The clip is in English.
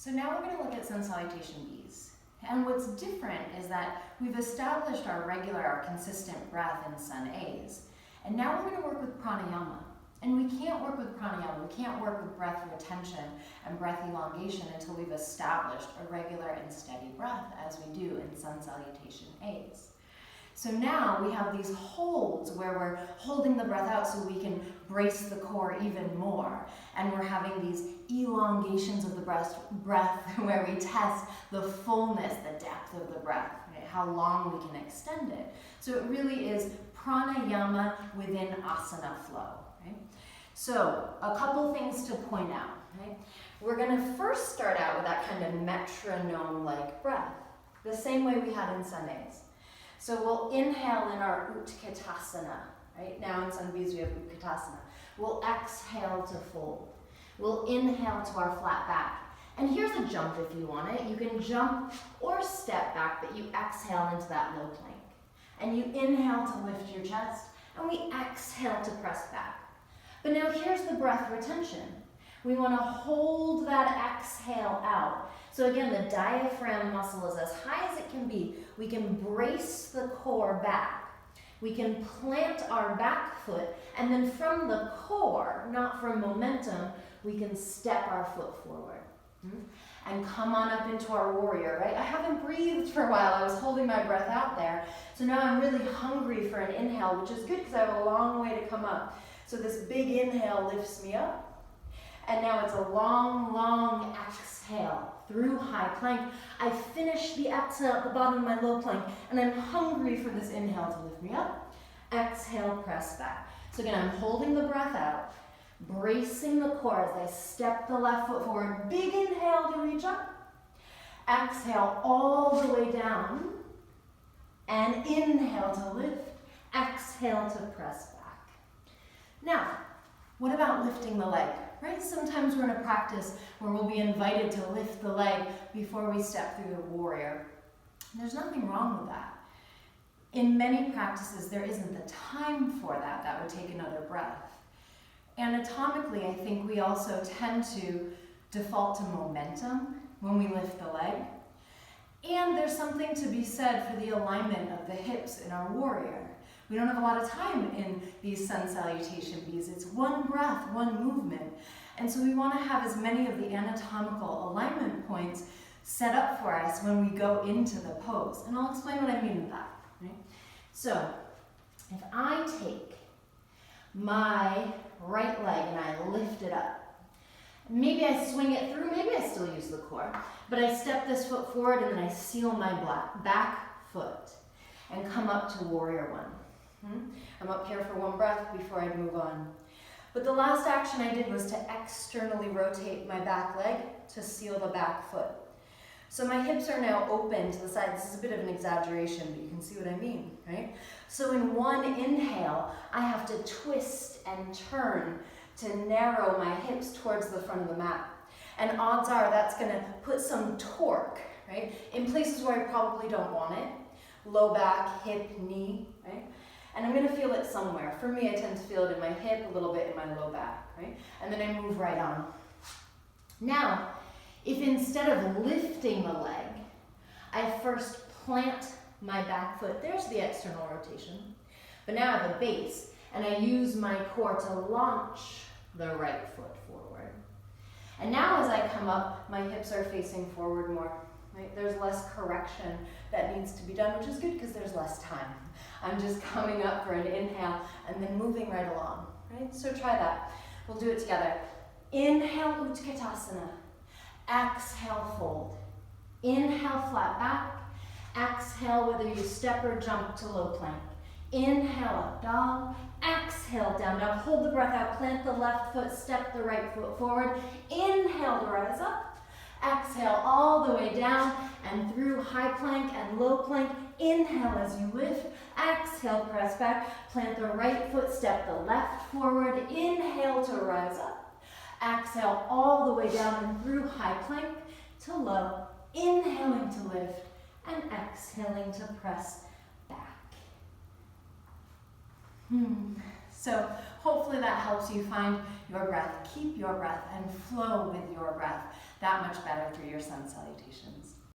So now we're going to look at sun salutation Bs. And what's different is that we've established our regular, our consistent breath in sun As. And now we're going to work with pranayama. And we can't work with pranayama, we can't work with breath retention and breath elongation until we've established a regular and steady breath as we do in sun salutation As. So now we have these holds where we're holding the breath out so we can brace the core even more. And we're having these elongations of the breath where we test the fullness, the depth of the breath, right? How long we can extend it. So it really is pranayama within asana flow. Right? So a couple things to point out. Right? We're going to first start out with that kind of metronome-like breath, the same way we had in sun As. So we'll inhale in our utkatasana, right? Now in sun Bs we have utkatasana. We'll exhale to fold. We'll inhale to our flat back. And here's a jump if you want it. You can jump or step back, but you exhale into that low plank. And you inhale to lift your chest, and we exhale to press back. But now here's the breath retention. We want to hold that exhale out. So again, the diaphragm muscle is as high as it can be. We can brace the core back. We can plant our back foot, and then from the core, not from momentum, we can step our foot forward. And come on up into our warrior, right? I haven't breathed for a while. I was holding my breath out there. So now I'm really hungry for an inhale, which is good because I have a long way to come up. So this big inhale lifts me up. And now it's a long, long exhale through high plank. I finish the exhale at the bottom of my low plank, and I'm hungry for this inhale to lift me up. Exhale, press back. So again, I'm holding the breath out, bracing the core as I step the left foot forward. Big inhale to reach up. Exhale all the way down. And inhale to lift. Exhale to press back. Now, what about lifting the leg? Right? Sometimes we're in a practice where we'll be invited to lift the leg before we step through the warrior. There's nothing wrong with that. In many practices, there isn't the time for that. That would take another breath. Anatomically, I think we also tend to default to momentum when we lift the leg. And there's something to be said for the alignment of the hips in our warrior. We don't have a lot of time in these sun salutation Bs. It's one breath, one movement. And so we want to have as many of the anatomical alignment points set up for us when we go into the pose. And I'll explain what I mean with that. Right? So if I take my right leg and I lift it up, maybe I swing it through, maybe I still use the core, but I step this foot forward and then I seal my back foot and come up to warrior one. I'm up here for one breath before I move on. But the last action I did was to externally rotate my back leg to seal the back foot. So my hips are now open to the side. This is a bit of an exaggeration, but you can see what I mean, right? So in one inhale, I have to twist and turn to narrow my hips towards the front of the mat. And odds are that's going to put some torque, right? In places where I probably don't want it. Low back, hip, knee, right? And I'm going to feel it somewhere. For me, I tend to feel it in my hip, a little bit in my low back, right? And then I move right on. Now, if instead of lifting the leg, I first plant my back foot, there's the external rotation. But now I have a base, and I use my core to launch the right foot forward. And now as I come up, my hips are facing forward more. Right? There's less correction that needs to be done, which is good because there's less time. I'm just coming up for an inhale and then moving right along. Right? So try that. We'll do it together. Inhale, utkatasana. Exhale, fold. Inhale, flat back. Exhale, whether you step or jump to low plank. Inhale, up dog. Exhale, down dog. Hold the breath out. Plant the left foot. Step the right foot forward. Inhale to rise up. Exhale all the way down and through high plank and low plank. Inhale as you lift. Exhale, press back. Plant the right foot, step the left forward. Inhale to rise up. Exhale all the way down and through high plank to low. Inhaling to lift and exhaling to press back. So hopefully that helps you find your breath, keep your breath, and flow with your breath that much better through your sun salutations.